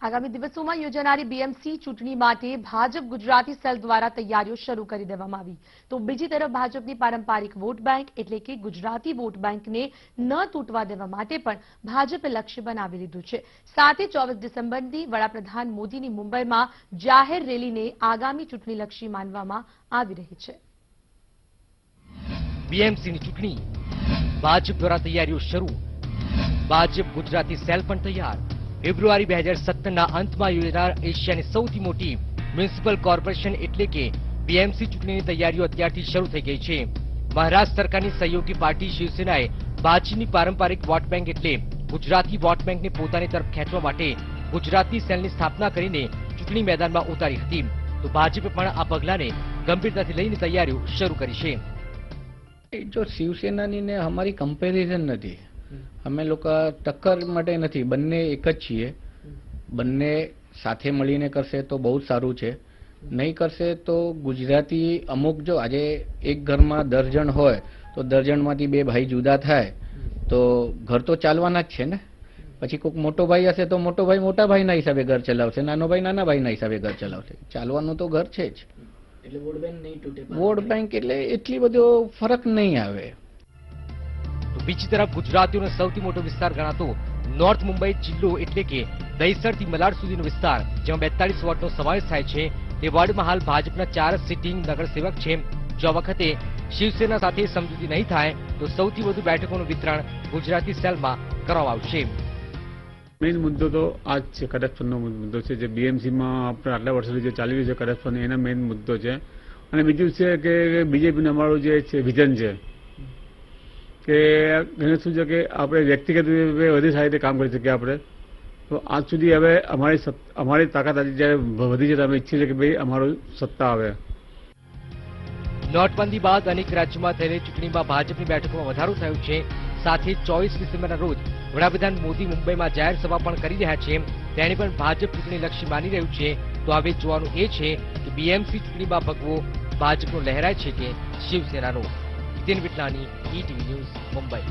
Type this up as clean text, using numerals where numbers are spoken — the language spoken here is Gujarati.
આગામી દિવસોમાં યોજાનારી બીએમસી ચૂંટણી માટે ભાજપ ગુજરાતી સેલ દ્વારા તૈયારીઓ શરૂ કરી દેવામાં આવી તો બીજી તરફ ભાજપની પારંપરિક વોટ બેંક એટલે કે ગુજરાતી વોટ બેંકને ન તૂટવા દેવા માટે પણ ભાજપે લક્ષ્ય બનાવી લીધું છે। સાથે 24 ડિસેમ્બરની વડાપ્રધાન મોદીની મુંબઈમાં જાહેર રેલીને આગામી ચૂંટણીલક્ષી માનવામાં આવી રહી છે। બીએમસીની ચૂંટણી ભાજપ દ્વારા તૈયારીઓ શરૂ। ભાજપ ગુજરાતી સેલ પણ તૈયાર। ફેબ્રુઆરી 2017ના અંતમાં યોજાનાર એશિયાની સૌથી મોટી મ્યુનિસિપલ કોર્પોરેશન એટલે કે બીએમસી ચૂંટણીની તૈયારીઓ અત્યારથી શરૂ થઈ ગઈ છે। મહારાષ્ટ્ર સરકારની સહયોગી પાર્ટી શિવસેનાએ ભાજપની પારંપરિક વોટ બેંક એટલે ગુજરાતી વોટ બેંકને પોતાની તરફ ખેંચવા માટે ગુજરાતી સેલની સ્થાપના કરીને ચૂંટણી મેદાનમાં ઉતારી હતી તો ભાજપે પણ આ પગલાને ગંભીરતાથી લઈને તૈયારીઓ શરૂ કરી છે। जो शिवसेनानी ने हमारी कंपेरिजन नहीं, અમે લોકો ટક્કર માટે નથી, બંને એક જ છીએ। બંને સાથે મળીને કરશે તો બહુ સારું છે, નહીં કરશે તો ગુજરાતી અમુક જો આજે એક ઘરમાં 10 જણ હોય તો 10 જણમાંથી 2 ભાઈ જુદા થાય તો ઘર તો ચાલવાના જ છે ને। પછી કોઈક મોટો ભાઈ હશે તો મોટો ભાઈ મોટા ભાઈના હિસાબે ઘર ચલાવશે, નાનો ભાઈ નાના ભાઈના હિસાબે ઘર ચલાવશે। ચાલવાનું તો ઘર છે જ, એટલે વોટ બેંક નહીં તૂટે। વોટ બેંક એટલે એટલી બધો ફરક નહીં આવે। બીજી તરફ ગુજરાતીઓનો સૌથી મોટો વિસ્તાર ગણાતો નોર્થ મુંબઈ જિલ્લો એટલે કે દહીસરથી મલાડ સુધીનો વિસ્તાર જેમાં 42 વોર્ડનો સમાવેશ થાય છે તે વોર્ડમાં હાલ ભાજપના 4 સિટિંગ નગરસેવક છે। જો વખતે શિવસેના સાથે સમજૂતી નહીં થાય તો સૌથી વધુ બેઠકોનું વિતરણ ગુજરાતી સેલમાં કરવામાં આવશે। મેઇન મુદ્દો તો આ જ છે, કરપ્શનનો મુદ્દો છે જે બીએમસીમાં આપણે આટલા વર્ષોથી જે ચાલી રહ્યું છે કરપ્શન, એના મેઇન મુદ્દો છે। અને બીજું છે કે બીજેપીનું અમારું જે છે વિઝન છે કે એને શું છે કે આપણે વ્યક્તિગત વધુ સારી રીતે કામ કરી શકીએ આપણે। તો આજ સુધી હવે અમારી તાકાત આજે જ્યારે વધી છે તો અમે ઈચ્છીએ છીએ કે ભાઈ અમારું સત્તા આવે। નોટબંધી બાદ અનેક રાજ્યોમાં થયેલી ચૂંટણીમાં ભાજપની બેઠકોમાં વધારો થયો છે। સાથે 24 ડિસેમ્બરના રોજ વડાપ્રધાન મોદી મુંબઈમાં જાહેર સભા પણ કરી રહ્યા છે, તેને પણ ભાજપ ચૂંટણી લક્ષી માની રહ્યું છે। તો હવે જોવાનું એ છે કે બીએમસી ચૂંટણીમાં ભગવો ભાજપનો લહેરાય છે કે શિવસેનાનો। જીતેન વિઠલાની, ETV ન્યૂઝ, મુંબઈ।